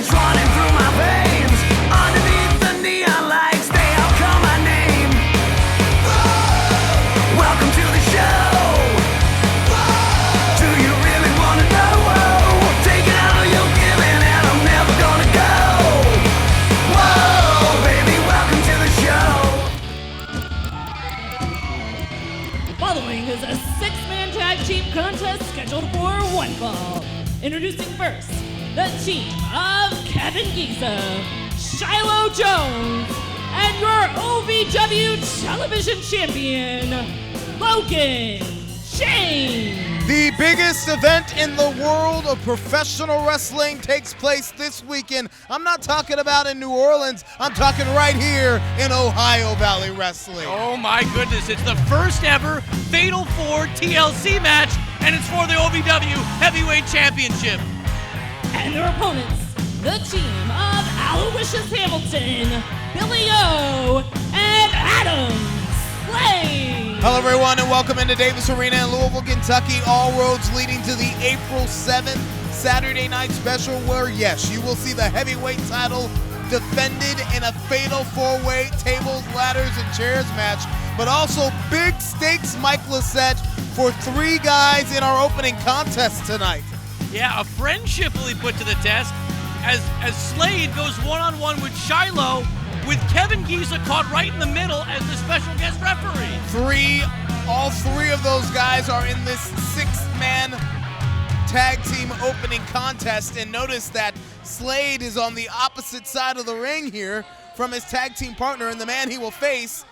It's running through my veins. Underneath the neon lights, they all call my name. Welcome to the show. Do you really want to know? Taking all you're giving and I'm never gonna go. Whoa, baby, welcome to the show. Following is a six-man tag team contest scheduled for one fall. Introducing first, the team of Kevin Giza, Shiloh Jones, and your OVW television champion, Logan James. The biggest event in the world of professional wrestling takes place this weekend. I'm not talking about in New Orleans. I'm talking right here in Ohio Valley Wrestling. Oh my goodness, it's the first ever Fatal 4 TLC match, and it's for the OVW Heavyweight Championship. And their opponents, the team of Aloysius Hamilton, Billy O, and Adam Slade. Hello, everyone, and welcome into Davis Arena in Louisville, Kentucky. All roads leading to the April 7th Saturday night special where, yes, you will see the heavyweight title defended in a fatal four-way tables, ladders, and chairs match, but also big stakes Mike Lissette for three guys in our opening contest tonight. Yeah, a friendship will be put to the test as Slade goes one-on-one with Shiloh, with Kevin Giza caught right in the middle as the special guest referee. All three of those guys are in this six-man tag team opening contest, and notice that Slade is on the opposite side of the ring here from his tag team partner and the man he will face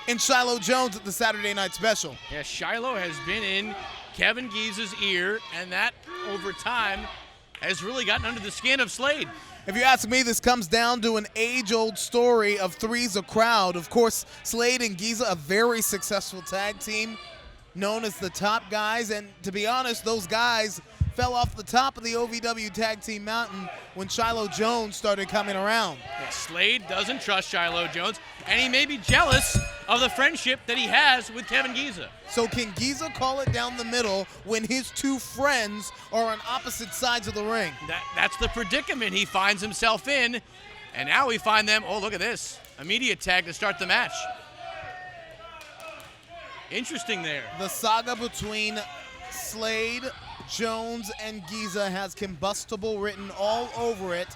in Shiloh Jones at the Saturday night special. Yeah, Shiloh has been in Kevin Giza's ear, and that over time has really gotten under the skin of Slade. If you ask me, this comes down to an age-old story of Three's a Crowd. Of course, Slade and Giza, a very successful tag team, known as the Top Guys. And to be honest, those guys fell off the top of the OVW Tag Team Mountain when Shiloh Jones started coming around. Yeah, Slade doesn't trust Shiloh Jones, and he may be jealous of the friendship that he has with Kevin Giza. So can Giza call it down the middle when his two friends are on opposite sides of the ring? That's the predicament he finds himself in, and now we find them, oh, look at this, immediate tag to start the match. Interesting there. The saga between Slade, Jones, and Giza has combustible written all over it,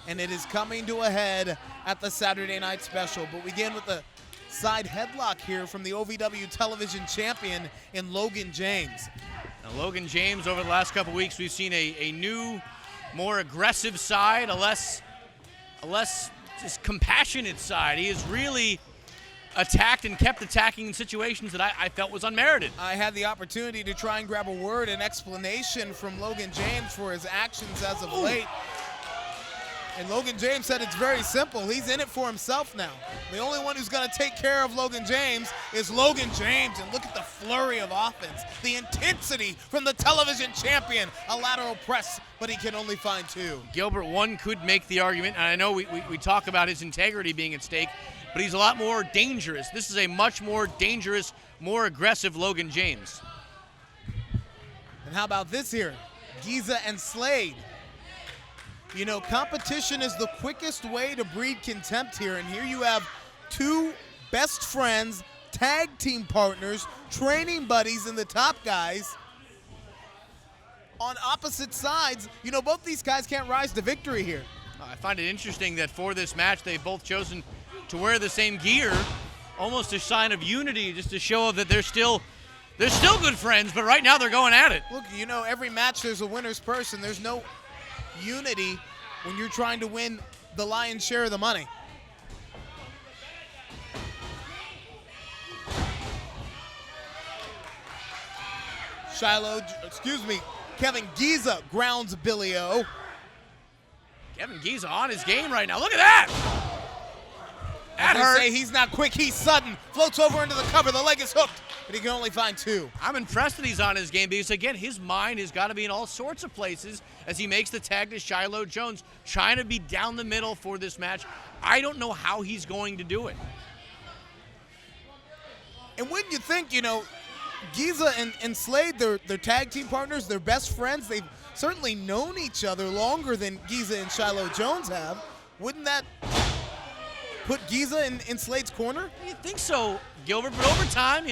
and it is coming to a head at the Saturday night special. But we begin with the side headlock here from the OVW television champion in Logan James. Now, Logan James, over the last couple weeks, we've seen a new, more aggressive side, a less just compassionate side. He has really attacked and kept attacking in situations that I felt was unmerited. I had the opportunity to try and grab a word and explanation from Logan James for his actions as of late. And Logan James said it's very simple. He's in it for himself now. The only one who's going to take care of Logan James is Logan James. And look at the flurry of offense, the intensity from the television champion. A lateral press, but he can only find two. Gilbert, one could make the argument, and I know we talk about his integrity being at stake, but he's a lot more dangerous. This is a much more dangerous, more aggressive Logan James. And how about this here? Giza and Slade. You know, competition is the quickest way to breed contempt here, and here you have two best friends, tag team partners, training buddies, and the Top Guys on opposite sides. You know, both these guys can't rise to victory here. I find it interesting that for this match, they've both chosen to wear the same gear, almost a sign of unity, just to show that they're still good friends, but right now they're going at it. Look, you know, every match there's a winner's purse, and there's no unity when you're trying to win the lion's share of the money. Kevin Giza grounds Billy O. Kevin Giza on his game right now. Look at that! That hurt. Say he's not quick, he's sudden. Floats over into the cover, the leg is hooked, but he can only find two. I'm impressed that he's on his game because, again, his mind has got to be in all sorts of places as he makes the tag to Shiloh Jones, trying to be down the middle for this match. I don't know how he's going to do it. And when you think, you know, Giza and Slade, they're tag team partners, they're best friends, they've certainly known each other longer than Giza and Shiloh Jones have. Wouldn't that put Giza in Slade's corner? You think so, Gilbert, but over time,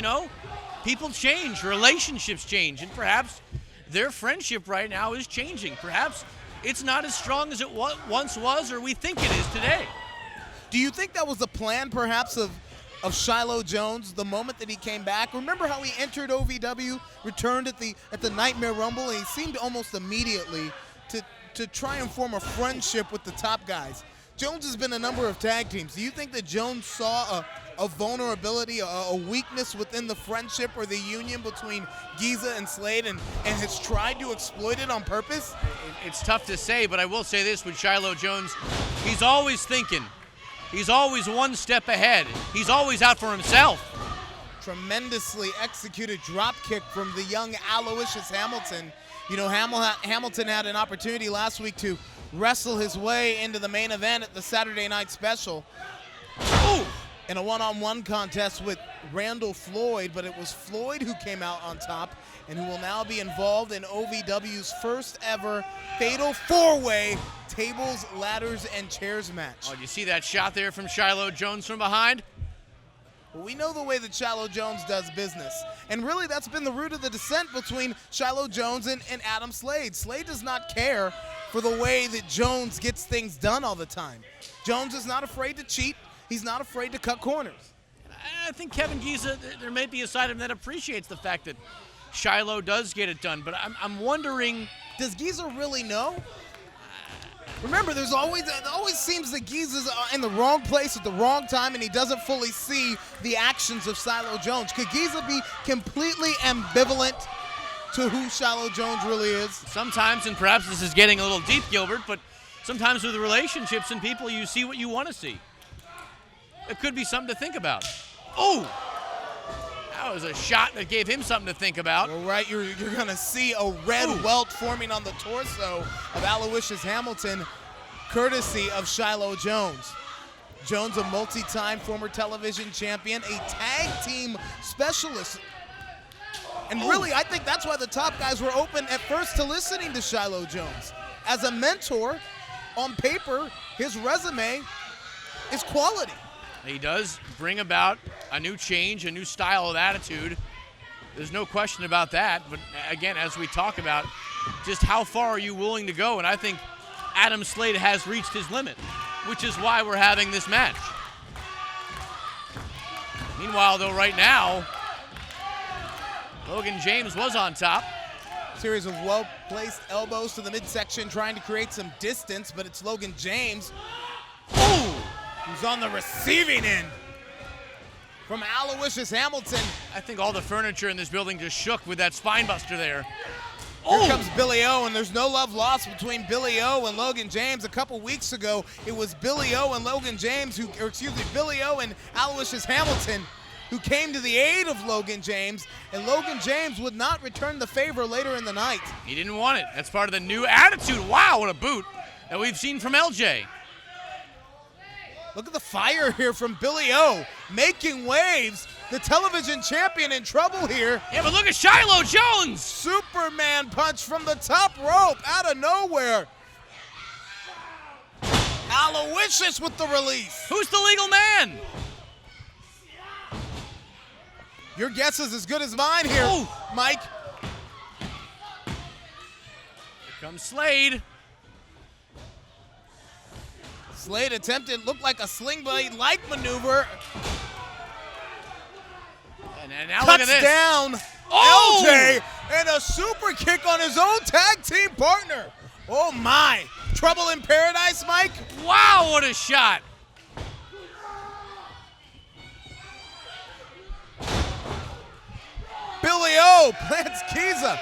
people change, relationships change, and perhaps their friendship right now is changing. Perhaps it's not as strong as it once was, or we think it is today. Do you think that was the plan, perhaps, of Shiloh Jones the moment that he came back? Remember how he entered OVW, returned at the Nightmare Rumble, and he seemed almost immediately to try and form a friendship with the top guys. Jones has been a number of tag teams. Do you think that Jones saw a vulnerability, a weakness within the friendship or the union between Giza and Slade and has tried to exploit it on purpose? It's tough to say, but I will say this with Shiloh Jones, he's always thinking. He's always one step ahead. He's always out for himself. Tremendously executed drop kick from the young Aloysius Hamilton. Hamilton had an opportunity last week to wrestle his way into the main event at the Saturday Night Special. Ooh! In a one-on-one contest with Randall Floyd, but it was Floyd who came out on top and who will now be involved in OVW's first ever Fatal 4-Way Tables, Ladders, and Chairs match. Oh, you see that shot there from Shiloh Jones from behind? Well, we know the way that Shiloh Jones does business. And really, that's been the root of the dissent between Shiloh Jones and Adam Slade. Slade does not care for the way that Jones gets things done all the time. Jones is not afraid to cheat. He's not afraid to cut corners. I think Kevin Giza, there may be a side of him that appreciates the fact that Shiloh does get it done, but I'm wondering... Does Giza really know? Remember, it always seems that Giza's in the wrong place at the wrong time and he doesn't fully see the actions of Shiloh Jones. Could Giza be completely ambivalent to who Shiloh Jones really is? Sometimes, and perhaps this is getting a little deep, Gilbert, but sometimes with relationships and people, you see what you want to see. It could be something to think about. Oh! That was a shot that gave him something to think about. Well, right, you're going to see a red welt forming on the torso of Aloysius Hamilton, courtesy of Shiloh Jones. Jones, a multi-time former television champion, a tag team specialist. And really, I think that's why the top guys were open at first to listening to Shiloh Jones. As a mentor, on paper, his resume is quality. He does bring about a new change, a new style of attitude. There's no question about that. But again, as we talk about, just how far are you willing to go? And I think Adam Slade has reached his limit, which is why we're having this match. Meanwhile, though, right now, Logan James was on top. Series of well-placed elbows to the midsection, trying to create some distance, but it's Logan James. Ooh! Who's on the receiving end from Aloysius Hamilton. I think all the furniture in this building just shook with that spine buster there. Here comes Billy O, and there's no love lost between Billy O and Logan James. A couple weeks ago, it was Billy O and Logan James, Billy O and Aloysius Hamilton who came to the aid of Logan James, and Logan James would not return the favor later in the night. He didn't want it. That's part of the new attitude. Wow, what a boot that we've seen from LJ. Look at the fire here from Billy O, making waves. The television champion in trouble here. Yeah, but look at Shiloh Jones. Superman punch from the top rope out of nowhere. Aloysius with the release. Who's the legal man? Your guess is as good as mine here, Mike. Here comes Slade. Slade attempted, looked like a sling blade-like maneuver. And now look at this. Down LJ and a super kick on his own tag team partner. Oh my. Trouble in paradise, Mike? Wow, what a shot. Billy O plants Giza.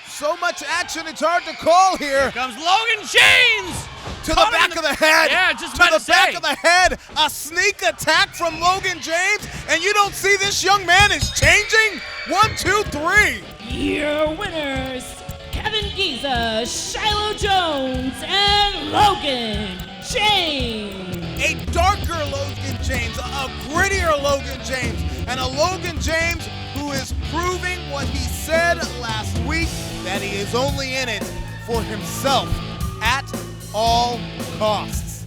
So much action, it's hard to call here. Here comes Logan James. To the back of the head. Yeah, just to about the to say. back of the head. A sneak attack from Logan James. And you don't see this young man is changing? 1, 2, 3. Your winners, Kevin Giza, Shiloh Jones, and Logan James. A darker Logan James, a grittier Logan James, and a Logan James who is proving what he said last week, that he is only in it for himself at all costs.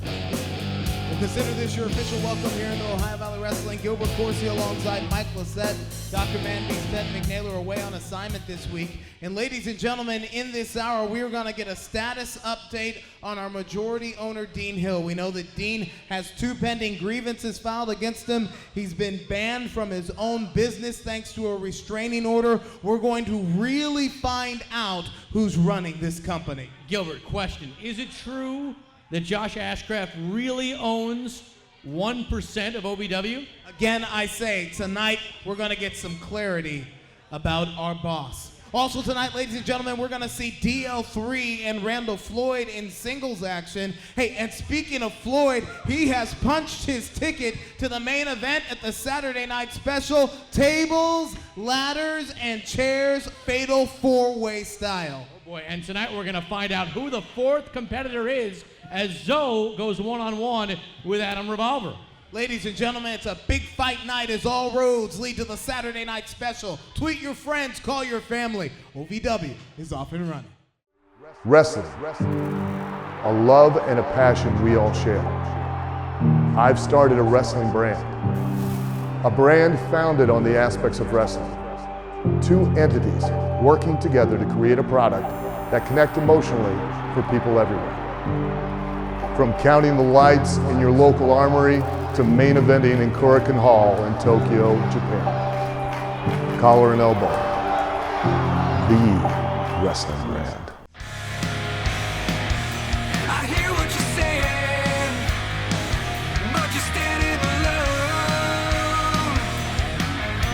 We'll consider this your official welcome here in the Ohio Valley Wrestling. Gilbert Corsi alongside Mike Lissette. Dr. Manby, Ted McNaylor are away on assignment this week. And ladies and gentlemen, in this hour, we're going to get a status update on our majority owner, Dean Hill. We know that Dean has 2 pending grievances filed against him. He's been banned from his own business thanks to a restraining order. We're going to really find out who's running this company. Gilbert, question. Is it true that Josh Ashcraft really owns 1% of OVW? Again, I say, tonight we're going to get some clarity about our boss. Also tonight, ladies and gentlemen, we're going to see DL3 and Randall Floyd in singles action. Hey, and speaking of Floyd, he has punched his ticket to the main event at the Saturday Night Special. Tables, ladders, and chairs, fatal 4-way style. Oh boy, and tonight we're going to find out who the 4th competitor is as Zoe goes one-on-one with Adam Revolver. Ladies and gentlemen, it's a big fight night as all roads lead to the Saturday Night Special. Tweet your friends, call your family. OVW is off and running. Wrestling, a love and a passion we all share. I've started a wrestling brand, a brand founded on the aspects of wrestling. 2 entities working together to create a product that connect emotionally for people everywhere. From counting the lights in your local armory to main eventing in Korakuen Hall in Tokyo, Japan. Collar and Elbow, the wrestling brand. I hear what you're saying, but you're standing alone.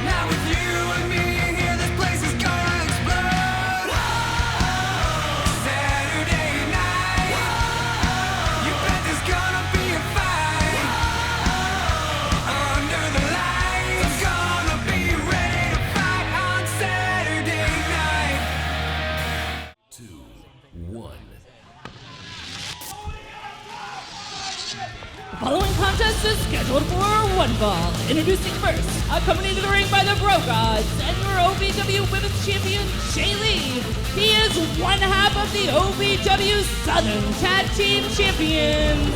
Now with you and me here, this place is gonna explode. Saturday night, you bet there's gonna be a fight. Under the lights, gonna be ready to fight on Saturday night. 2, 1. The following contest is scheduled for one fall. Introducing first, accompanied to the ring by the Bro Gods and your OVW Women's Champion, Jay Lee. He is one half of the OVW Southern Tag Team Champions,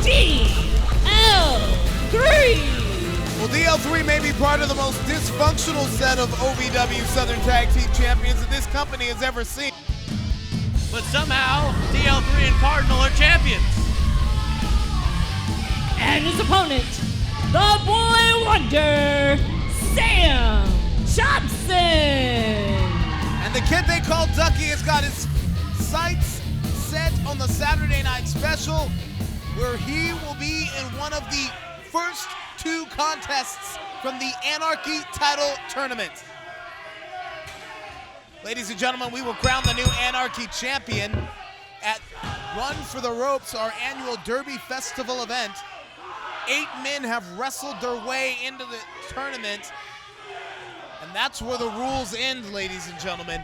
DL3. Well, DL3 may be part of the most dysfunctional set of OVW Southern Tag Team Champions that this company has ever seen. But somehow, DL3 and Cardinal are champions. And his opponent, the Boy Wonder, Sam Thompson. And the kid they call Ducky has got his sights set on the Saturday Night Special, where he will be in one of the first 2 contests from the Anarchy title tournament. Ladies and gentlemen, we will crown the new Anarchy champion at Run for the Ropes, our annual Derby Festival event. 8 men have wrestled their way into the tournament, and that's where the rules end, ladies and gentlemen.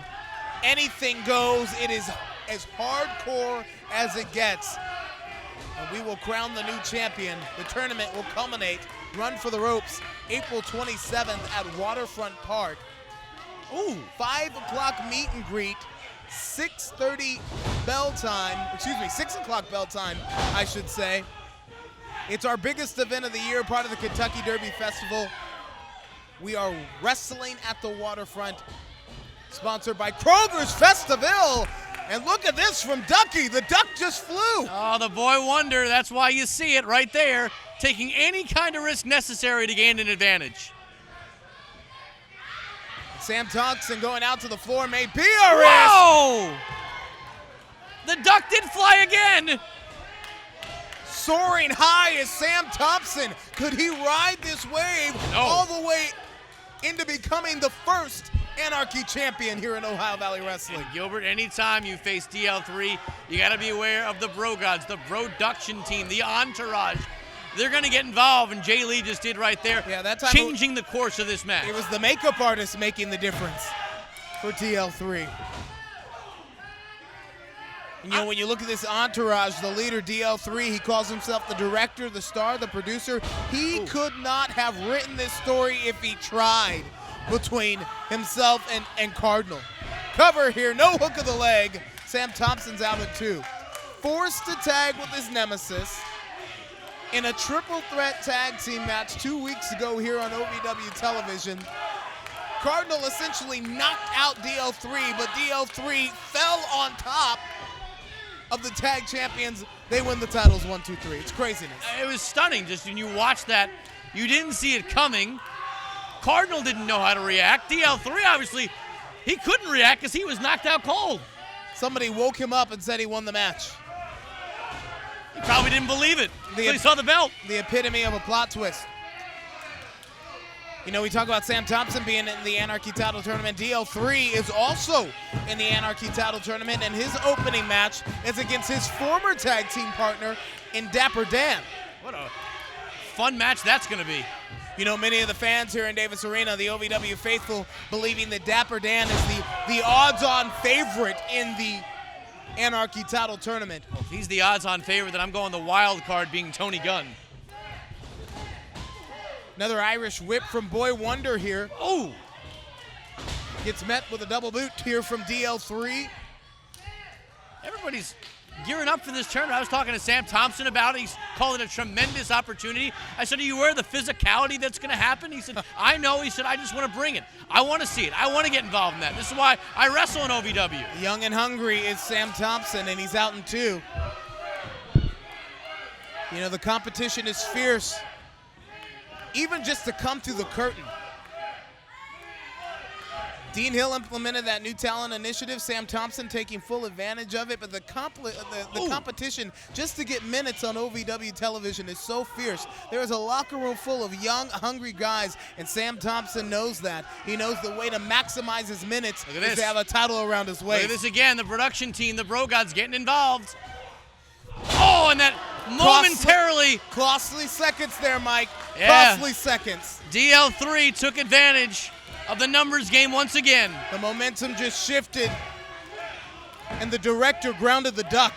Anything goes. It is as hardcore as it gets. And we will crown the new champion. The tournament will culminate, Run for the Ropes, April 27th at Waterfront Park. 5 o'clock meet and greet, 6:30 bell time, 6 o'clock bell time, I should say. It's our biggest event of the year, part of the Kentucky Derby Festival. We are wrestling at the Waterfront, sponsored by Kroger's Festivale. And look at this from Ducky. The duck just flew. Oh, the Boy Wonder, that's why you see it right there, taking any kind of risk necessary to gain an advantage. Sam Thompson going out to the floor may be a risk. Whoa! The duck did fly again. Soaring high is Sam Thompson. Could he ride this wave all the way into becoming the first Anarchy champion here in Ohio Valley Wrestling? And Gilbert, anytime you face DL3, you got to be aware of the Bro Gods, the production team, the entourage. They're going to get involved, and Jay Lee just did right there, changing the course of this match. It was the makeup artist making the difference for DL3. And, when you look at this entourage, the leader, DL3, he calls himself the director, the star, the producer. He could not have written this story if he tried between himself and Cardinal. Cover here, no hook of the leg. Sam Thompson's out at 2. Forced to tag with his nemesis in a triple threat tag team match 2 weeks ago here on OVW television. Cardinal essentially knocked out DL3, but DL3 fell on top of the tag champions. They win the titles 1, 2, 3. It's craziness. It was stunning. Just when you watch that, you didn't see it coming. Cardinal didn't know how to react. DL3, obviously, he couldn't react because he was knocked out cold. Somebody woke him up and said he won the match. He probably didn't believe it until he saw the belt. The epitome of a plot twist. You know, we talk about Sam Thompson being in the Anarchy title tournament. DL3 is also in the Anarchy title tournament, and his opening match is against his former tag team partner in Dapper Dan. What a fun match that's going to be. You know, many of the fans here in Davis Arena, the OVW faithful, believing that Dapper Dan is the odds-on favorite in the Anarchy title tournament. Well, if he's the odds-on favorite, then I'm going the wild card being Tony Gunn. Another Irish whip from Boy Wonder here. Oh! Gets met with a double boot here from DL3. Everybody's gearing up for this tournament. I was talking to Sam Thompson about it. He's calling it a tremendous opportunity. I said, are you aware of the physicality that's going to happen? He said, I know. He said, I just want to bring it. I want to see it. I want to get involved in that. This is why I wrestle in OVW. Young and hungry is Sam Thompson, and he's out in 2. You know, the competition is fierce. Even just to come through the curtain. Dean Hill implemented that new talent initiative. Sam Thompson taking full advantage of it, but the competition just to get minutes on OVW television is so fierce. There is a locker room full of young, hungry guys, and Sam Thompson knows that. He knows the way to maximize his minutes is to have a title around his waist. Look at this again. The production team, the Bro Gods, getting involved. Oh, and that momentarily. Costly seconds there, Mike. Yeah. Costly seconds. DL3 took advantage of the numbers game once again. The momentum just shifted, and the director grounded the duck.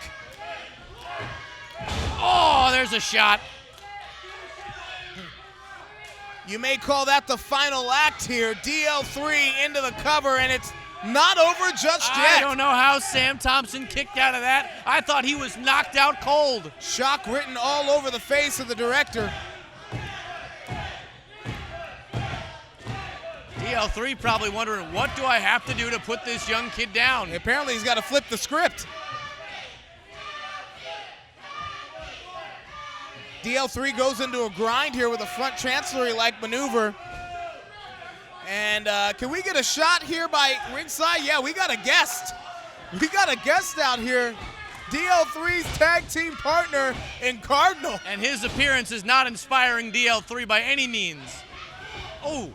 Oh, there's a shot. You may call that the final act here. DL3 into the cover, and it's not over just yet. I don't know how Sam Thompson kicked out of that. I thought he was knocked out cold. Shock written all over the face of the director. DL3 probably wondering, what do I have to do to put this young kid down? Apparently he's got to flip the script. DL3 goes into a grind here with a front chancellery-like maneuver. And can we get a shot here by ringside? Yeah, we got a guest. We got a guest out here. DL3's tag team partner in Cardinal. And his appearance is not inspiring DL3 by any means. Oh.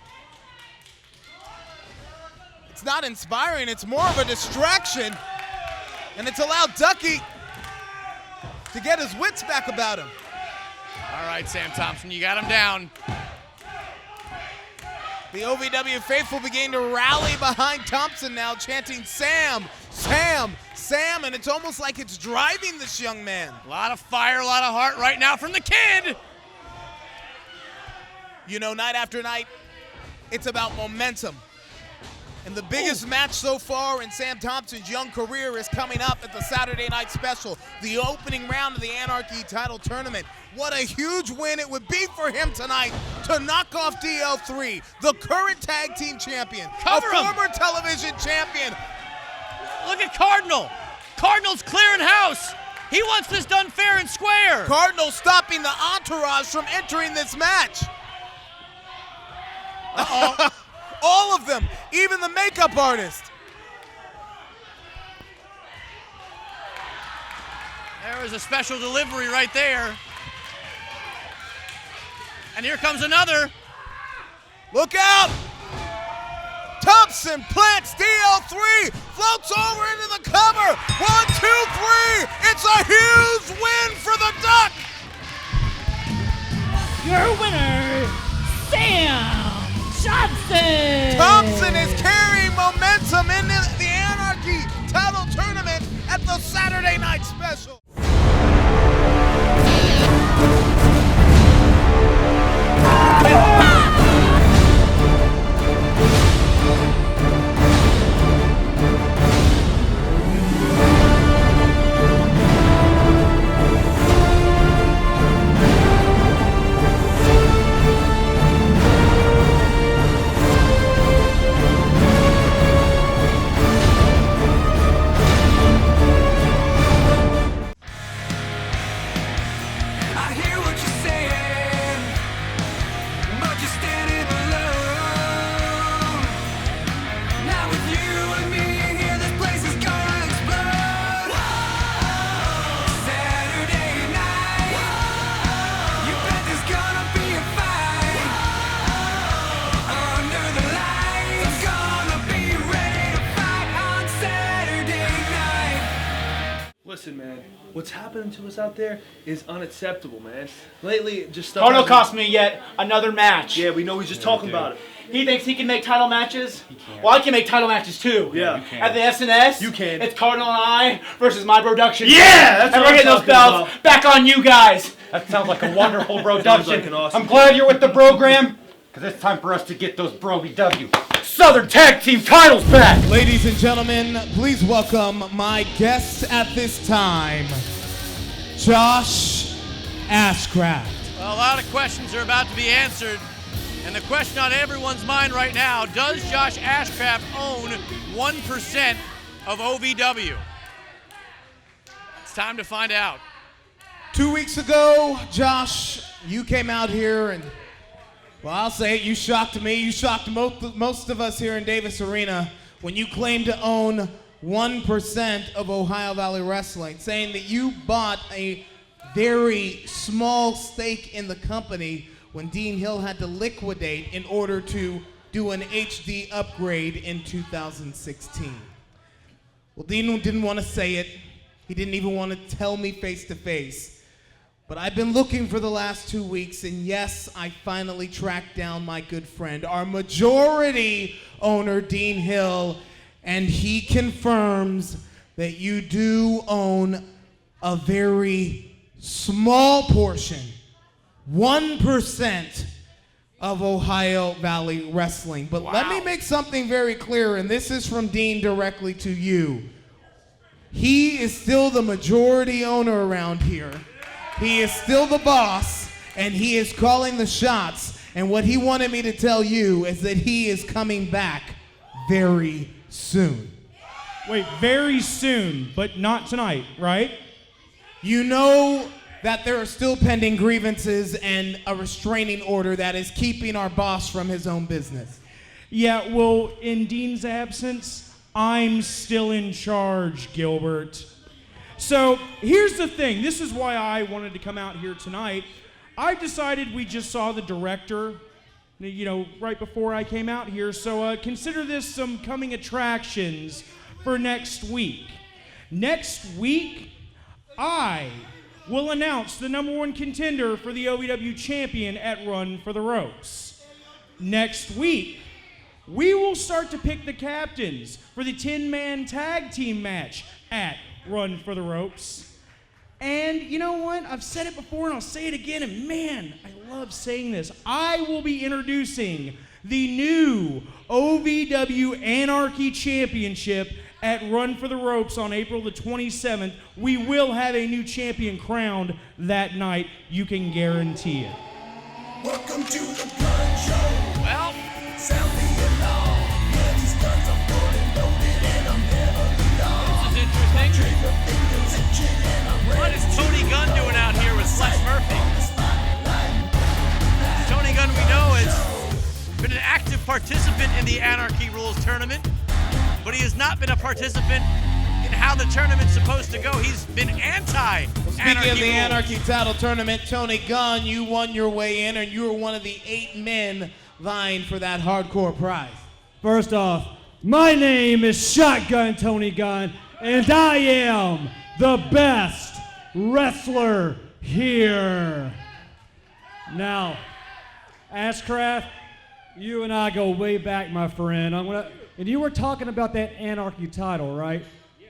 It's not inspiring, it's more of a distraction. And it's allowed Ducky to get his wits back about him. All right, Sam Thompson, you got him down. The OVW faithful began to rally behind Thompson now, chanting Sam, Sam, Sam, and it's almost like it's driving this young man. A lot of fire, a lot of heart right now from the kid. You know, night after night, it's about momentum. And the biggest match so far in Sam Thompson's young career is coming up at the Saturday Night Special, the opening round of the Anarchy title tournament. What a huge win it would be for him tonight to knock off DL3, the current tag team champion, Cover him. former television champion. Look at Cardinal. Cardinal's clearing house. He wants this done fair and square. Cardinal stopping the entourage from entering this match. Uh-oh. All of them, even the makeup artist. There was a special delivery right there. And here comes another. Look out! Thompson plants DL3, floats over into the cover. 1, 2, 3. It's a huge win for the Duck. Your winner, Sam Johnson. Thompson is carrying momentum in the Anarchy title tournament at the Saturday Night Special. What's happening to us out there is unacceptable, man. Lately, just stuff. Arnold cost me yet another match. Yeah, we know he's just talking about it. He thinks he can make title matches? Well, I can make title matches too. Yeah. At the SNS, You can. It's Cardinal and I versus my production. Yeah, that's and what we're I'm getting those talking belts back on you guys. That sounds like a wonderful production. like an awesome I'm glad you're with the program, because it's time for us to get those Ovw Southern Tag Team titles back. Ladies and gentlemen, please welcome my guest at this time, Josh Ashcraft. Well, a lot of questions are about to be answered. And the question on everyone's mind right now, does Josh Ashcraft own 1% of OVW? It's time to find out. 2 weeks ago, Josh, you came out here and, well, I'll say it, you shocked me. You shocked most of us here in Davis Arena when you claimed to own 1% of Ohio Valley Wrestling, saying that you bought a very small stake in the company when Dean Hill had to liquidate in order to do an HD upgrade in 2016. Well, Dean didn't want to say it. He didn't even want to tell me face to face. But I've been looking for the last 2 weeks, and yes, I finally tracked down my good friend, our majority owner, Dean Hill, and he confirms that you do own a very small portion, 1% of Ohio Valley Wrestling. But let me make something very clear, and this is from Dean directly to you. He is still the majority owner around here. He is still the boss, and he is calling the shots. And what he wanted me to tell you is that he is coming back very soon. Wait, very soon, but not tonight, right? You know that there are still pending grievances and a restraining order that is keeping our boss from his own business. Yeah, well, in Dean's absence, I'm still in charge, Gilbert. So here's the thing. This is why I wanted to come out here tonight. I decided we just saw the director, you know, right before I came out here. So consider this some coming attractions for next week. Next week, I will announce the #1 contender for the OVW champion at Run for the Ropes. Next week, we will start to pick the captains for the 10-man tag team match at Run for the Ropes. And you know what? I've said it before and I'll say it again, and man, I love saying this. I will be introducing the new OVW Anarchy Championship at Run for the Ropes on April the 27th. We will have a new champion crowned that night. You can guarantee it. Welcome to the gun show. Well, Sound the alarm. Yeah, these guns are fully loaded and I'm heavily armed. this is interesting. Trigger fingers itching and I'm ready. What is Tony Gunn doing out here with Flex Murphy? Tony Gunn, we know, has been an active participant in the Anarchy Rules tournament, but he has not been a participant in how the tournament's supposed to go. He's been anti-Anarchy Speaking of the Rules. Anarchy title tournament, Tony Gunn, you won your way in, and you were one of the 8 men vying for that hardcore prize. First off, my name is Shotgun Tony Gunn, and I am the best wrestler here. Now, Ashcraft, you and I go way back, my friend. And you were talking about that Anarchy title, right?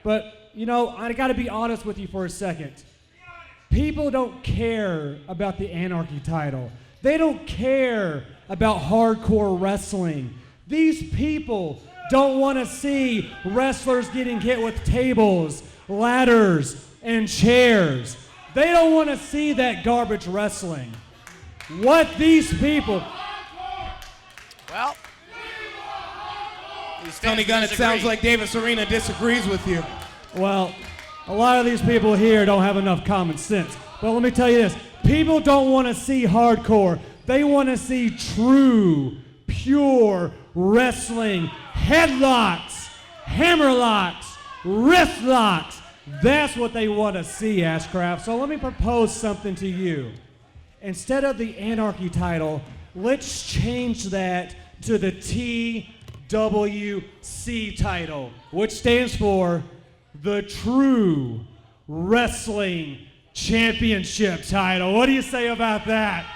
But, you know, I gotta be honest with you for a second. People don't care about the Anarchy title. They don't care about hardcore wrestling. These people don't want to see wrestlers getting hit with tables, ladders, and chairs. They don't want to see that garbage wrestling. What these people... Well, these fans Tony Gunn, it disagree. sounds like Davis Arena disagrees with you. Well, a lot of these people here don't have enough common sense. But let me tell you this. People don't want to see hardcore. They want to see true, pure wrestling. Headlocks, hammerlocks, wrist locks. That's what they want to see, Ashcraft. So let me propose something to you. Instead of the Anarchy title, let's change that to the TWC title, which stands for the True Wrestling Championship title. What do you say about that?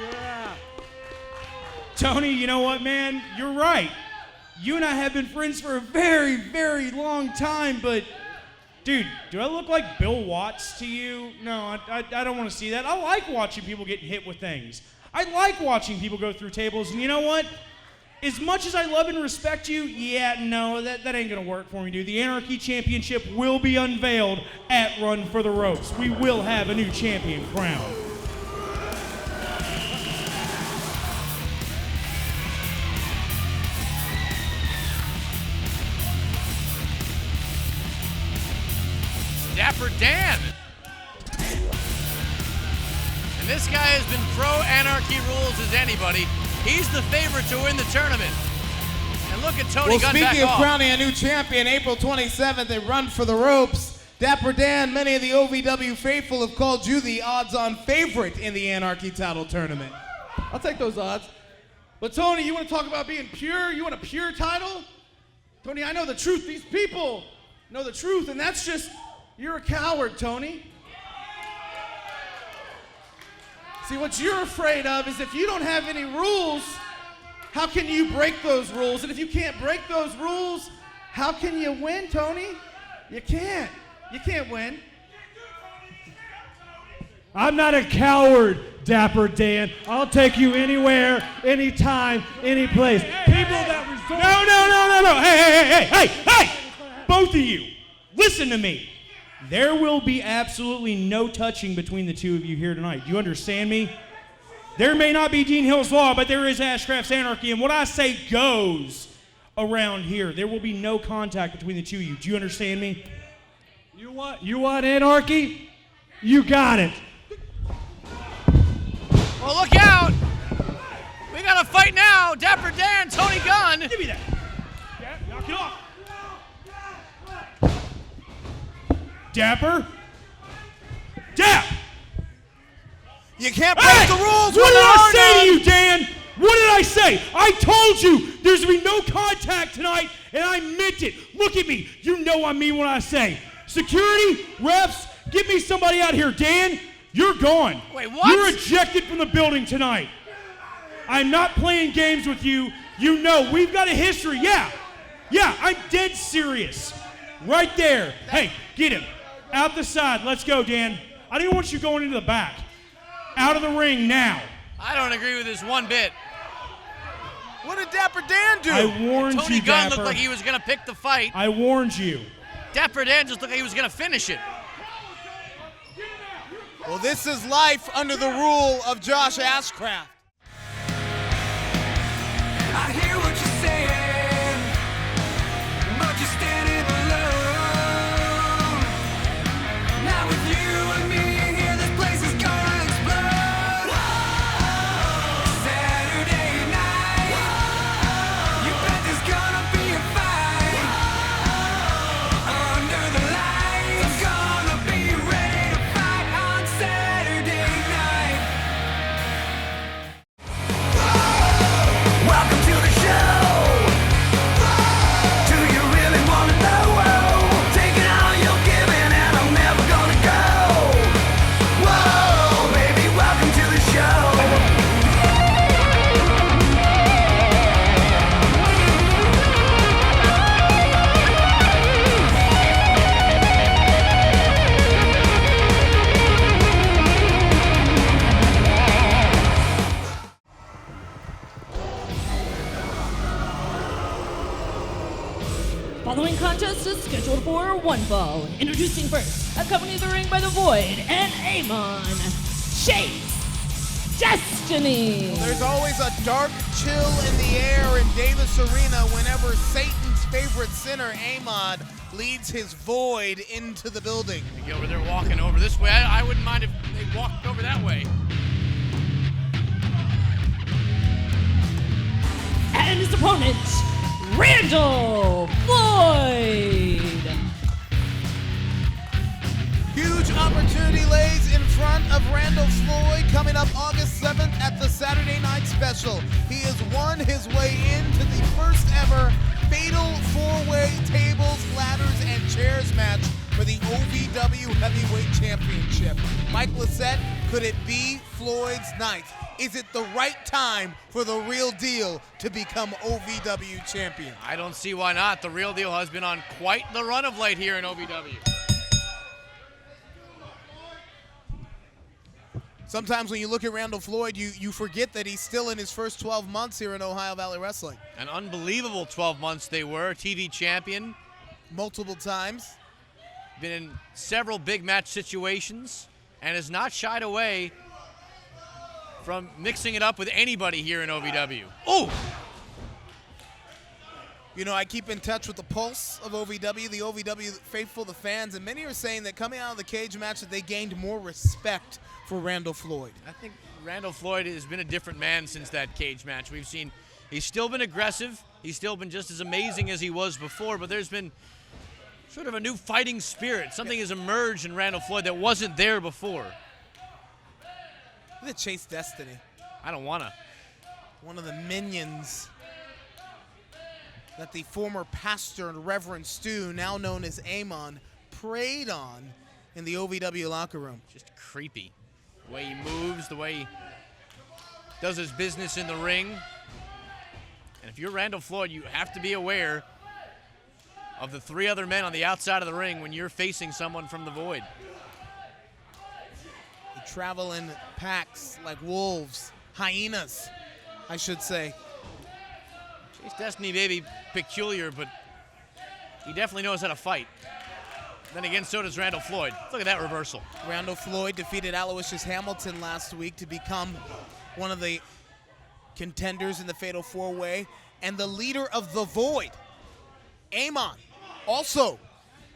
Yeah. Tony, you know what, man? You're right. You and I have been friends for a very, very long time, but dude, do I look like Bill Watts to you? No, I don't want to see that. I like watching people get hit with things. I like watching people go through tables, and you know what? As much as I love and respect you, yeah, no, that ain't gonna work for me, dude. The Anarchy Championship will be unveiled at Run for the Ropes. We will have a new champion crowned. Dapper Dan. And this guy has been pro-anarchy rules as anybody. He's the favorite to win the tournament. And look at Tony Gunn back speaking of off. crowning a new champion, April 27th, they Run for the Ropes. Dapper Dan, many of the OVW faithful have called you the odds-on favorite in the Anarchy title tournament. I'll take those odds. But Tony, you want to talk about being pure? You want a pure title? Tony, I know the truth. These people know the truth, and that's just, you're a coward, Tony. See, what you're afraid of is if you don't have any rules, how can you break those rules? And if you can't break those rules, how can you win, Tony? You can't. You can't win. I'm not a coward, Dapper Dan. I'll take you anywhere, anytime, any place. People that resort. No. Hey. Both of you, listen to me. There will be absolutely no touching between the two of you here tonight. Do you understand me? There may not be Dean Hill's Law, but there is Ashcraft's Anarchy, and what I say goes around here. There will be no contact between the two of you. Do you understand me? You want anarchy? You got it. Well, look out! We got a fight now. Dapper Dan, Tony Gunn. Give me that. Yeah, knock it off. Dapper? Dap! You can't break the rules. What did I say to you, Dan? What did I say? I told you there's going to be no contact tonight, and I meant it. Look at me. You know I mean what I say. Security, refs, get me somebody out here. Dan, you're gone. Wait, what? You're ejected from the building tonight. I'm not playing games with you. You know, we've got a history. Yeah, I'm dead serious. Right there. Hey, get him. Out the side. Let's go, Dan. I don't even want you going into the back. Out of the ring now. I don't agree with this one bit. What did Dapper Dan do? I warned Tony you, Gunn Dapper. looked like he was going to pick the fight. I warned you. Dapper Dan just looked like he was going to finish it. Well, this is life under the rule of Josh Ashcraft. I hear what you're saying, but you're standing alone. Now with you and me here, this place is gonna explode. Saturday night, you bet there's gonna be a fight. Under the lights, I'm gonna be ready to fight on Saturday night. Welcome to the show. Do you really want to know? Taking all you're giving and I'm never gonna go. Whoa, baby, welcome to the show. Following contest is scheduled for one fall. Introducing first, accompanied the ring by the Void and Amon, Chase Destiny. There's always a dark chill in the air in Davis Arena whenever Satan's favorite sinner, Amon, leads his Void into the building. Over there walking over this way. I wouldn't mind if they walked over that way. And his opponent, Randall Floyd. Huge opportunity lays in front of Randall Floyd coming up August 7th at the Saturday Night Special. He has won his way into the first ever Fatal 4-Way Tables, Ladders, and Chairs match for the OVW Heavyweight Championship. Mike Lissette, could it be Floyd's night? Is it the right time for the Real Deal to become OVW champion? I don't see why not. The Real Deal has been on quite the run of late here in OVW. Sometimes when you look at Randall Floyd, you forget that he's still in his first 12 months here in Ohio Valley Wrestling. An unbelievable 12 months they were. TV champion. Multiple times. Been in several big match situations and has not shied away from mixing it up with anybody here in OVW. Oh! You know, I keep in touch with the pulse of OVW, the OVW faithful, the fans, and many are saying that coming out of the cage match that they gained more respect for Randall Floyd. I think Randall Floyd has been a different man since that cage match. We've seen he's still been aggressive. He's still been just as amazing as he was before, but there's been sort of a new fighting spirit. Something has emerged in Randall Floyd that wasn't there before. Look at Chase Destiny. I don't want to. One of the minions that the former pastor and Reverend Stu, now known as Amon, preyed on in the OVW locker room. Just creepy. The way he moves, the way he does his business in the ring. And if you're Randall Floyd, you have to be aware of the three other men on the outside of the ring when you're facing someone from the Void. They travel in packs like wolves, hyenas, I should say. Chase Destiny may be peculiar, but he definitely knows how to fight. Then again, so does Randall Floyd. Look at that reversal. Randall Floyd defeated Aloysius Hamilton last week to become one of the contenders in the Fatal 4-Way, and the leader of the Void, Amon, also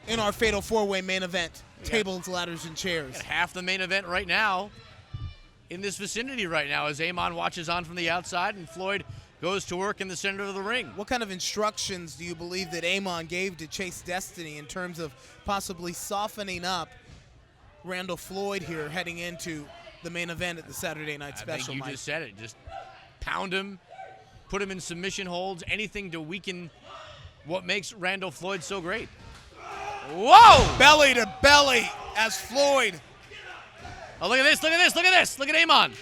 in our Fatal 4-Way main event, tables, ladders, and chairs. Got half the main event right now in this vicinity right now as Amon watches on from the outside and Floyd goes to work in the center of the ring. What kind of instructions do you believe that Amon gave to Chase Destiny in terms of possibly softening up Randall Floyd here heading into the main event at the Saturday Night Special, I think you just said it. Just pound him, put him in submission holds, anything to weaken what makes Randall Floyd so great. Whoa! Belly to belly as Floyd. Oh, look at this, look at this, look at this. Look at Amon.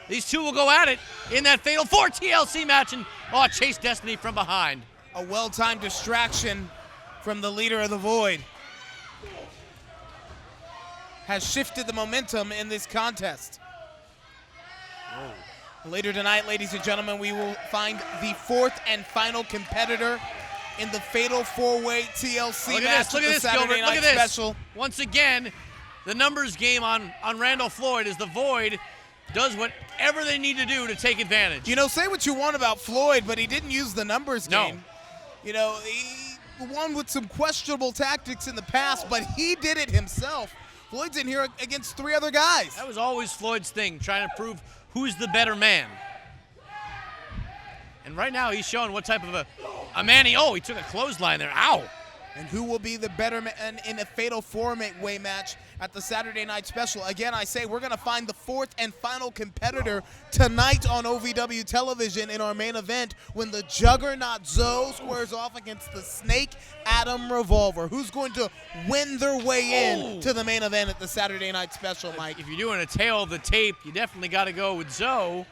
These two will go at it in that Fatal 4 TLC match, and Chase Destiny from behind. A well-timed distraction from the leader of the Void has shifted the momentum in this contest. Whoa. Later tonight, ladies and gentlemen, we will find the fourth and final competitor in the Fatal 4-Way TLC match. Look at this, Saturday Gilbert. Night Look at this. Special. Once again, the numbers game on Randall Floyd is the Void does whatever they need to do to take advantage. You know, say what you want about Floyd, but he didn't use the numbers game. No. You know, he won with some questionable tactics in the past, but he did it himself. Floyd's in here against three other guys. That was always Floyd's thing, trying to prove who's the better man. And right now he's showing what type of a man he took a clothesline there. Ow. And who will be the better man in a Fatal 4-Way match at the Saturday Night Special? Again, I say we're going to find the fourth and final competitor tonight on OVW television in our main event when the Juggernaut Zoe squares off against the Snake Adam Revolver. Who's going to win their way in to the main event at the Saturday Night Special, Mike? If you're doing a tail of the tape, you definitely got to go with Zoe.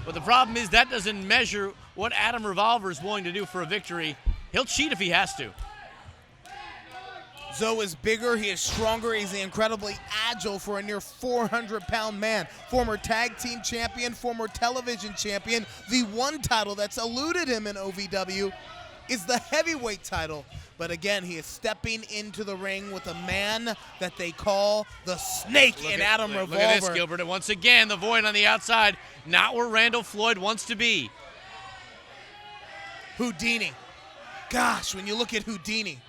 But the problem is that doesn't measure what Adam Revolver is willing to do for a victory. He'll cheat if he has to. Zoe is bigger, he is stronger, he's incredibly agile for a near 400-pound man. Former tag team champion, former television champion. The one title that's eluded him in OVW is the heavyweight title. But again, he is stepping into the ring with a man that they call the Snake in Adam Revolver. Look at this, Gilbert. And once again, the Void on the outside, not where Randall Floyd wants to be. Houdini. Gosh, when you look at Houdini,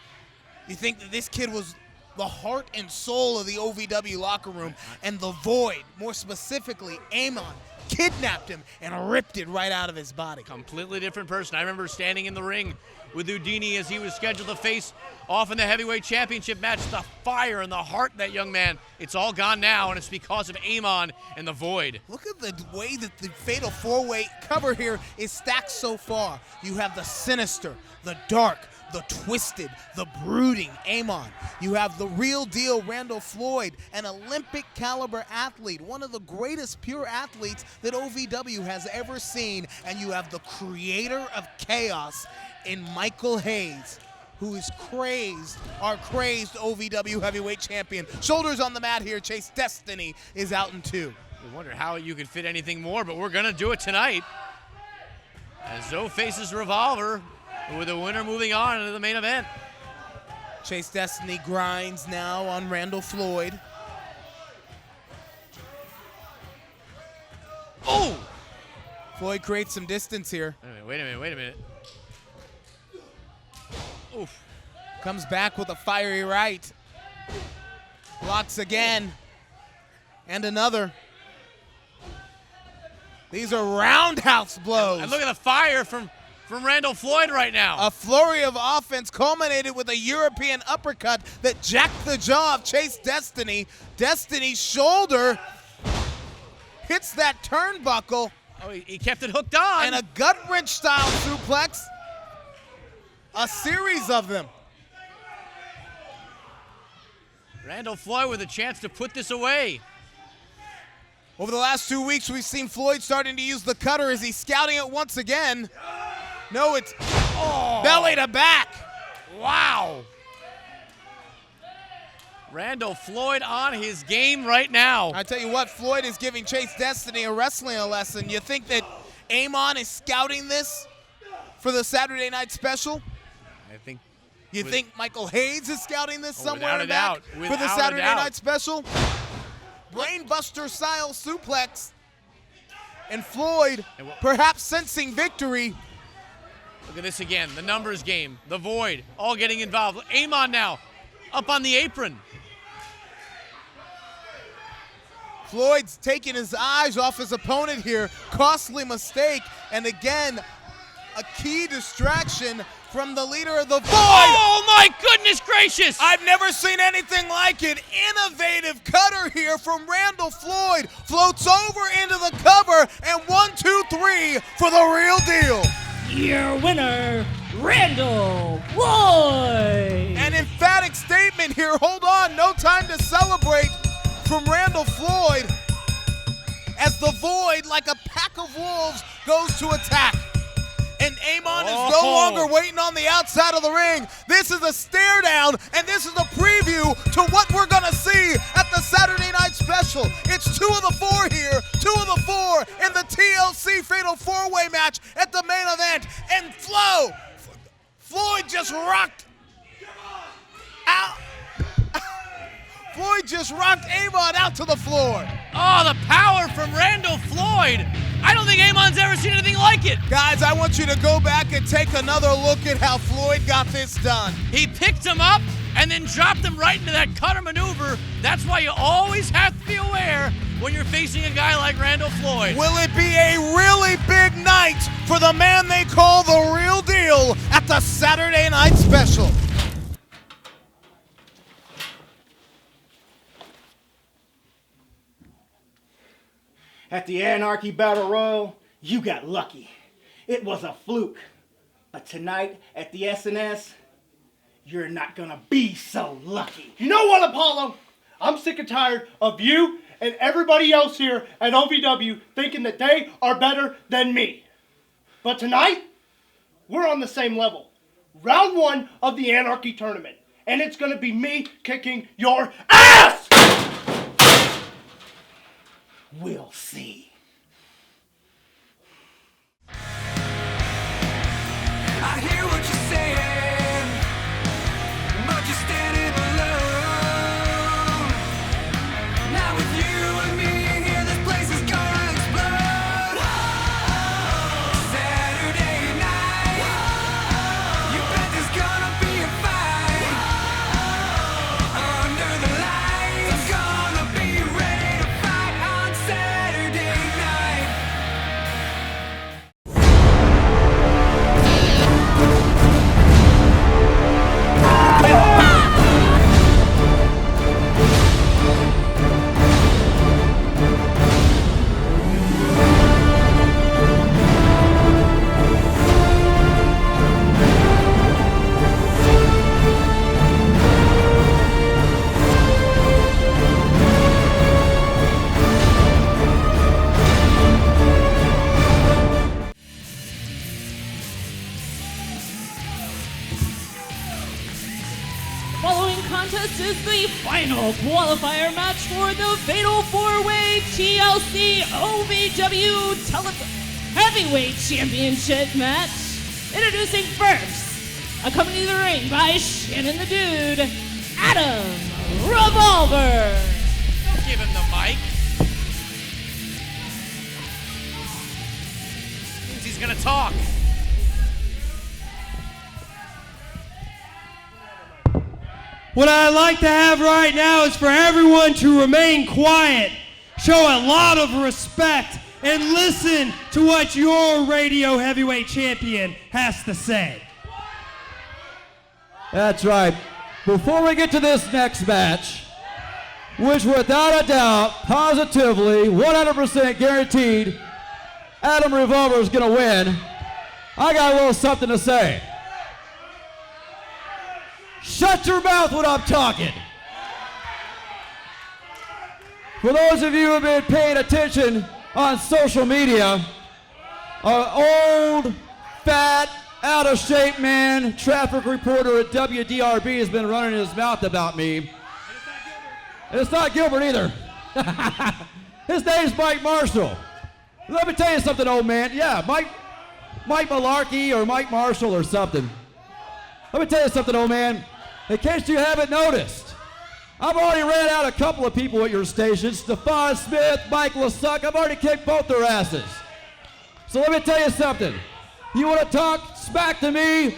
you think that this kid was the heart and soul of the OVW locker room, and the Void, more specifically Amon, kidnapped him and ripped it right out of his body. Completely different person. I remember standing in the ring with Houdini as he was scheduled to face off in the heavyweight championship match. The fire and the heart of that young man, it's all gone now, and it's because of Amon and the Void. Look at the way that the Fatal 4-Way cover here is stacked so far. You have the sinister, the dark, the twisted, the brooding Amon. You have the real deal Randall Floyd, an Olympic caliber athlete, one of the greatest pure athletes that OVW has ever seen. And you have the creator of chaos in Michael Hayes, who is crazed, our crazed OVW heavyweight champion. Shoulders on the mat here. Chase Destiny is out in 2. I wonder how you could fit anything more, but we're going to do it tonight. As Zoe faces Revolver, with the winner moving on into the main event. Chase Destiny grinds now on Randall Floyd. Oh! Floyd creates some distance here. Wait a minute. Oof. Comes back with a fiery right. Blocks again. And another. These are roundhouse blows. And look at the fire from Randall Floyd right now. A flurry of offense culminated with a European uppercut that jacked the jaw of Chase Destiny. Destiny's shoulder hits that turnbuckle. Oh, he kept it hooked on. And a gut wrench style suplex. A series of them. Randall Floyd with a chance to put this away. Over the last 2 weeks, we've seen Floyd starting to use the cutter. Is he scouting it once again? No, it's belly to back. Wow. Randall Floyd on his game right now. I tell you what, Floyd is giving Chase Destiny a wrestling lesson. You think that Amon is scouting this for the Saturday night special? I think. You think Michael Hayes is scouting this somewhere without in a back doubt. for the Without a Saturday doubt. night special? Brainbuster style suplex. And Floyd, perhaps sensing victory. Look at this again. The numbers game. The Void all getting involved. Amon now up on the apron. Floyd's taking his eyes off his opponent here. Costly mistake. And again, a key distraction from the leader of the Void. Oh my goodness gracious! I've never seen anything like it. Innovative cutter here from Randall Floyd. Floats over into the cover, and 1, 2, 3 for the real deal. Your winner, Randall Floyd. An emphatic statement here. Hold on, no time to celebrate from Randall Floyd as the Void, like a pack of wolves, goes to attack. And Amon is no longer waiting on the outside of the ring. This is a stare down, and this is a preview to what we're going to see at the Saturday night special. It's 2 of the 4 here, 2 of the 4 in the TLC Fatal 4-Way match at the main event. And Floyd just rocked out. Floyd just rocked Amon out to the floor. Oh, the power from Randall Floyd. I don't think Amon's ever seen anything like it. Guys, I want you to go back and take another look at how Floyd got this done. He picked him up and then dropped him right into that cutter maneuver. That's why you always have to be aware when you're facing a guy like Randall Floyd. Will it be a really big night for the man they call the real deal at the Saturday night special? At the Anarchy Battle Royal, you got lucky. It was a fluke. But tonight at the SNS, you're not gonna be so lucky. You know what, Apollo? I'm sick and tired of you and everybody else here at OVW thinking that they are better than me. But tonight, we're on the same level. Round 1 of the Anarchy tournament. And it's gonna be me kicking your ass! We'll see. I hear what you're saying, but you're standing alone. Now with you and me here, this place is gonna explode. Saturday night, you bet there's gonna be a fight. Under the lights, gonna be ready to fight on Saturday night. final qualifier match for the Fatal 4-Way TLC OVW Heavyweight Championship match. Introducing first, accompanied to the ring by Shannon the Dude, Adam Revolver. Don't give him the mic. Means he's gonna talk. What I'd like to have right now is for everyone to remain quiet, show a lot of respect, and listen to what your radio heavyweight champion has to say. That's right. Before we get to this next match, which without a doubt, positively, 100% guaranteed, Adam Revolver is going to win, I got a little something to say. Shut your mouth when I'm talking. For those of you who have been paying attention on social media, an old, fat, out-of-shape man, traffic reporter at WDRB has been running his mouth about me. And it's not Gilbert either. His name's Mike Marshall. Let me tell you something, old man. Yeah, Mike Malarkey or Mike Marshall or something. Let me tell you something, old man. In case you haven't noticed, I've already ran out a couple of people at your station. Stephon Smith, Mike Lasuk. I've already kicked both their asses. So let me tell you something. You want to talk smack to me?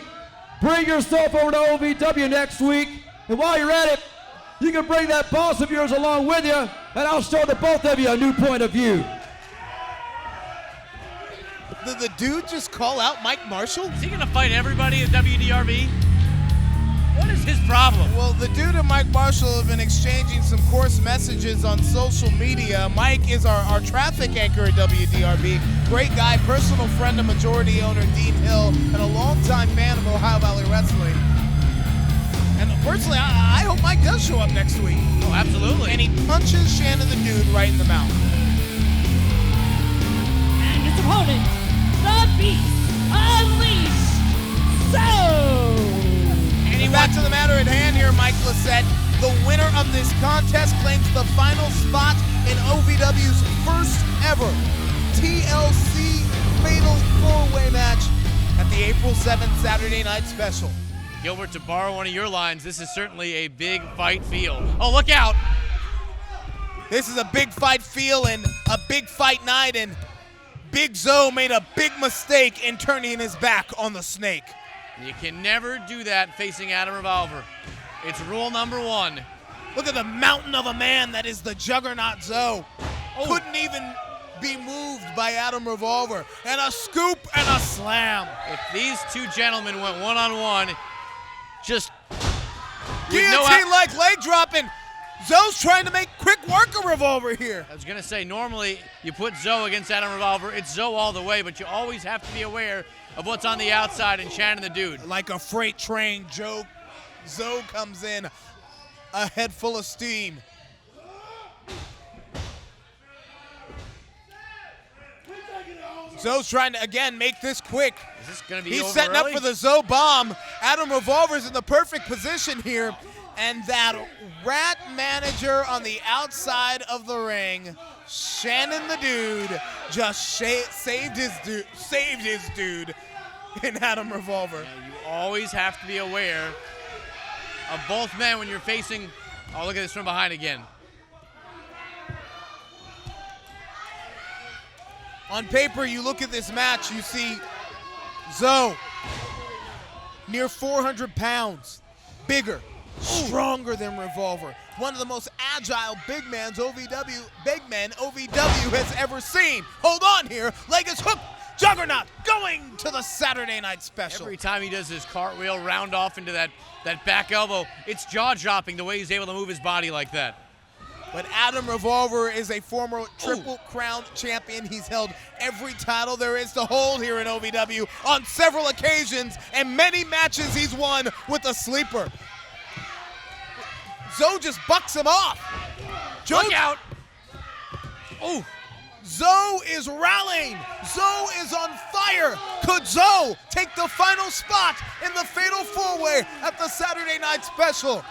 Bring yourself over to OVW next week. And while you're at it, you can bring that boss of yours along with you, and I'll show the both of you a new point of view. Did the dude just call out Mike Marshall? Is he gonna fight everybody at WDRB? What is his problem? Well, the dude and Mike Marshall have been exchanging some coarse messages on social media. Mike is our traffic anchor at WDRB. Great guy, personal friend of majority owner Dean Hill, and a longtime fan of Ohio Valley Wrestling. And personally, I hope Mike does show up next week. Oh, absolutely. And he punches Shannon the Dude right in the mouth. And his opponent, the Beast Unleashed, So. And back to the matter at hand here, Mike Lissette. The winner of this contest claims the final spot in OVW's first ever TLC Fatal 4-Way match at the April 7th Saturday Night Special. Gilbert, to borrow one of your lines, this is certainly a big fight feel. Oh, look out! This is a big fight feel and a big fight night, and Big Zoe made a big mistake in turning his back on the snake. You can never do that facing Adam Revolver. It's rule number one. Look at the mountain of a man that is the juggernaut Zoe. Oh. Couldn't even be moved by Adam Revolver. And a scoop and a slam. If these two gentlemen went one-on-one, just guillotine-like leg dropping. Zoe's trying to make quick work of Revolver here. I was going to say, normally you put Zoe against Adam Revolver, it's Zoe all the way, but you always have to be aware of what's on the outside and Shannon the Dude. Like a freight train, Zoe comes in a head full of steam. Zoe's trying to, again, make this quick. Is this going to be He's over setting early? up for the Zoe bomb. Adam Revolver's in the perfect position here. And that rat manager on the outside of the ring, Shannon the Dude, just saved his dude in Adam Revolver. Yeah, you always have to be aware of both men when you're facing. Oh, look at this from behind again. On paper, you look at this match, you see Zoe, near 400 pounds, bigger, stronger than Revolver. One of the most agile big men OVW has ever seen. Hold on here, leg is hooked. Juggernaut going to the Saturday Night Special. Every time he does his cartwheel, round off into that back elbow, it's jaw-dropping the way he's able to move his body like that. But Adam Revolver is a former Triple Crown champion. He's held every title there is to hold here in OVW on several occasions, and many matches he's won with a sleeper. Zoe just bucks him off. Look out! Oh, Zoe is rallying. Zoe is on fire. Could Zoe take the final spot in the Fatal 4-Way at the Saturday Night Special?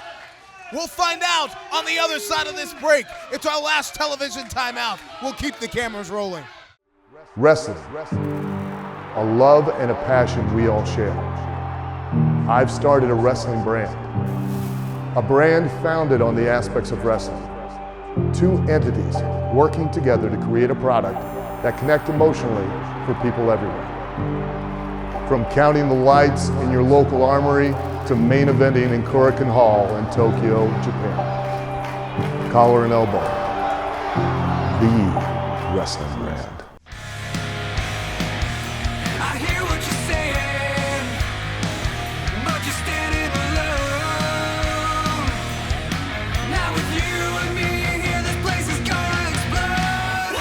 We'll find out on the other side of this break. It's our last television timeout. We'll keep the cameras rolling. Wrestling, a love and a passion we all share. I've started a wrestling brand, a brand founded on the aspects of wrestling. Two entities working together to create a product that connect emotionally for people everywhere. From counting the lights in your local armory to main eventing in Korakuen Hall in Tokyo, Japan. Collar and Elbow, the wrestling brand. I hear what you're saying, but you're standing alone. Now with you and me here, this place is gonna explode.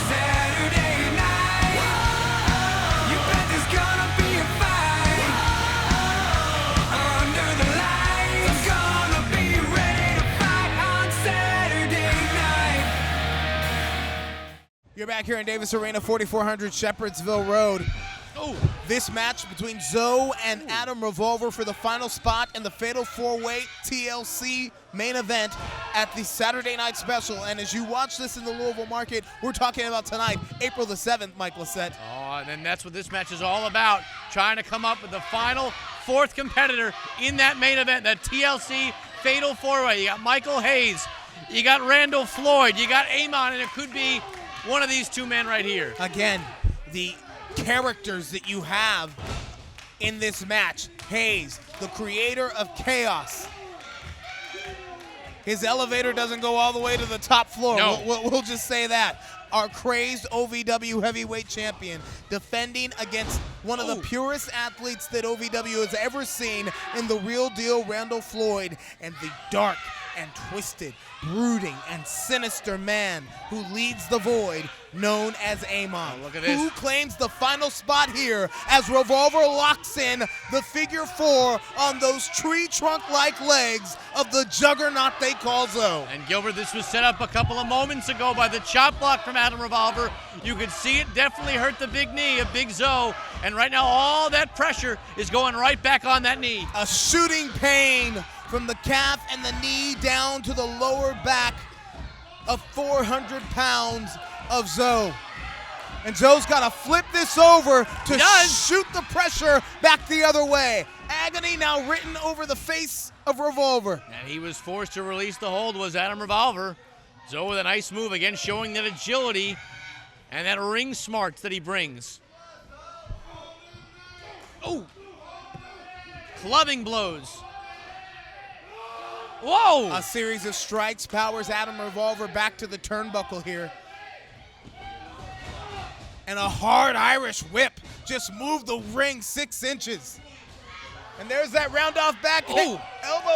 Saturday night, you bet there's gonna be a fight. Under the lights, gonna be ready to fight on Saturday night. You're back here in Davis Arena, 4400 Shepherdsville Road. This match between Zoe and Adam Revolver for the final spot in the Fatal 4-Way TLC main event at the Saturday Night Special. And as you watch this in the Louisville market, we're talking about tonight, April the 7th, Mike Lissette. Oh, and then that's what this match is all about, trying to come up with the final fourth competitor in that main event, that TLC Fatal 4-Way. You got Michael Hayes, you got Randall Floyd, you got Amon, and it could be one of these two men right here. Again, the characters that you have in this match. Hayes, the creator of chaos. His elevator doesn't go all the way to the top floor. No. We'll just say that. Our crazed OVW heavyweight champion defending against one of the purest athletes that OVW has ever seen in the real deal, Randall Floyd, and the dark and twisted, brooding, and sinister man who leads the Void, known as Amon. Oh, look at this. Who claims the final spot here as Revolver locks in the figure 4 on those tree trunk-like legs of the juggernaut they call Zoe. And Gilbert, this was set up a couple of moments ago by the chop block from Adam Revolver. You could see it definitely hurt the big knee of Big Zoe. And right now, all that pressure is going right back on that knee. A shooting pain from the calf and the knee down to the lower back of 400 pounds of Zoe. And Zoe's got to flip this over to shoot the pressure back the other way. Agony now written over the face of Revolver. And he was forced to release the hold, was Adam Revolver. Zoe with a nice move, again showing that agility and that ring smarts that he brings. Oh! Clubbing blows. Whoa! A series of strikes powers Adam Revolver back to the turnbuckle here. And a hard Irish whip just moved the ring 6 inches. And there's that round off back elbow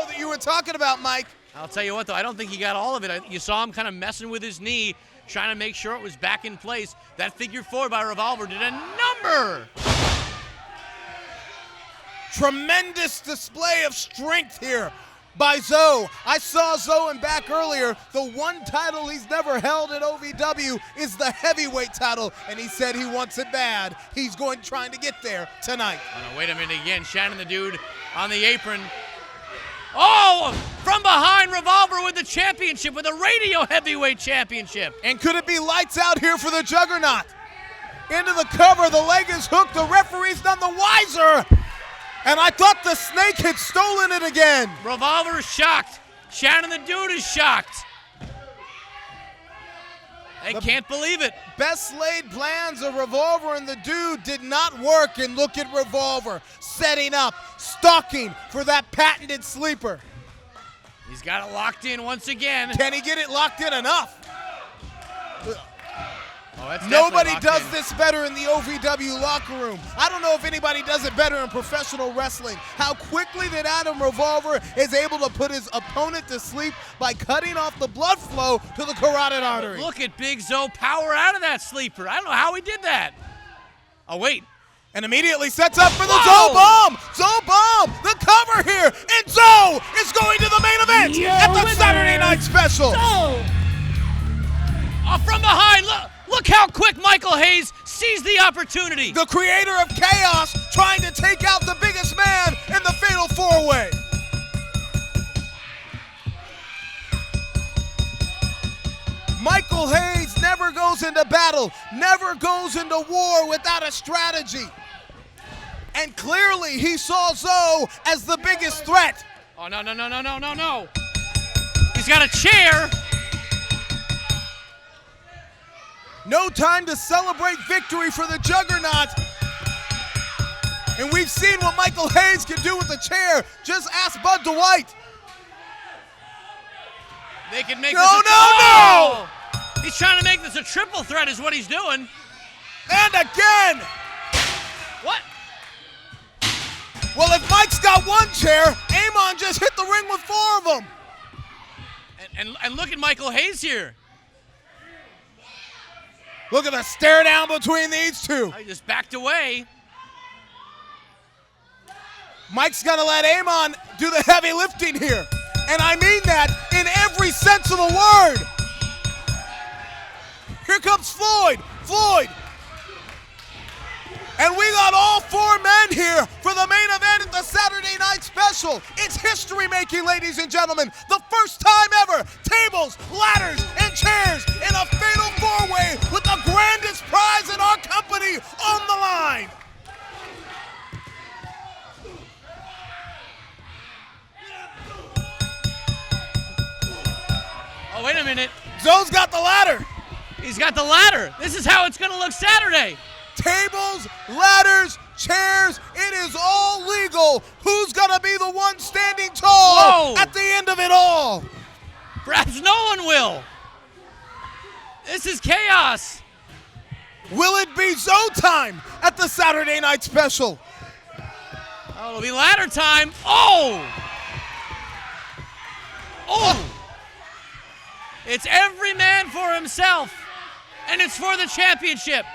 that you were talking about, Mike. I'll tell you what, though, I don't think he got all of it. You saw him kind of messing with his knee, trying to make sure it was back in place. That figure 4 by Revolver did a number. Tremendous display of strength here by Zoe. I saw Zoe in back earlier. The one title he's never held at OVW is the heavyweight title, and he said he wants it bad. He's trying to get there tonight. Oh, no, wait a minute again. Shannon the Dude on the apron. Oh, from behind, Revolver with the championship, with the radio heavyweight championship. And could it be lights out here for the Juggernaut? Into the cover, the leg is hooked, the referee's none the wiser. And I thought the Snake had stolen it again. Revolver is shocked. Shannon the Dude is shocked. They can't believe it. Best laid plans of Revolver and the Dude did not work, and look at Revolver setting up, stalking for that patented sleeper. He's got it locked in once again. Can he get it locked in enough? Oh, that's Nobody locked does in. this better in the OVW locker room. I don't know if anybody does it better in professional wrestling. How quickly that Adam Revolver is able to put his opponent to sleep by cutting off the blood flow to the carotid artery. Look at Big Zoe power out of that sleeper. I don't know how he did that. Oh, wait. And immediately sets up for the Zoe Bomb. Zoe Bomb, the cover here. And Zoe is going to the main event at the Saturday Night Special. Oh, from behind, look how quick Michael Hayes sees the opportunity. The creator of chaos trying to take out the biggest man in the Fatal 4-Way. Michael Hayes never goes into battle, never goes into war without a strategy. And clearly he saw Zoe as the biggest threat. Oh, no, no, no, no, no, no, no. He's got a chair. No time to celebrate victory for the Juggernaut. And we've seen what Michael Hayes can do with the chair. Just ask Bud Dwight. They can make No, this a no, no! He's trying to make this a triple threat is what he's doing. And again. What? Well, if Mike's got one chair, Amon just hit the ring with 4 of them. And look at Michael Hayes here. Look at the stare down between these two. He just backed away. Mike's gonna let Amon do the heavy lifting here. And I mean that in every sense of the word. Here comes Floyd. Floyd. And we got all 4 men here for the main event at the Saturday Night Special. It's history making, ladies and gentlemen. The first time ever. Tables, ladders, and chairs in a fatal 4-way with the grandest prize in our company on the line. Oh, wait a minute. Zoe's got the ladder. He's got the ladder. This is how it's going to look Saturday. Tables, ladders, chairs, it is all legal. Who's gonna be the one standing tall at the end of it all? Perhaps no one will. This is chaos. Will it be Zoe time at the Saturday Night Special? Oh, it'll be ladder time. Oh! Oh! It's every man for himself, and it's for the championship.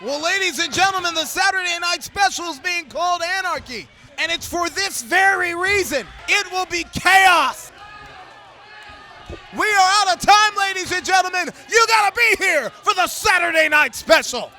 Well, ladies and gentlemen, the Saturday Night Special is being called Anarchy, and it's for this very reason. It will be chaos. We are out of time, ladies and gentlemen. You gotta be here for the Saturday Night Special.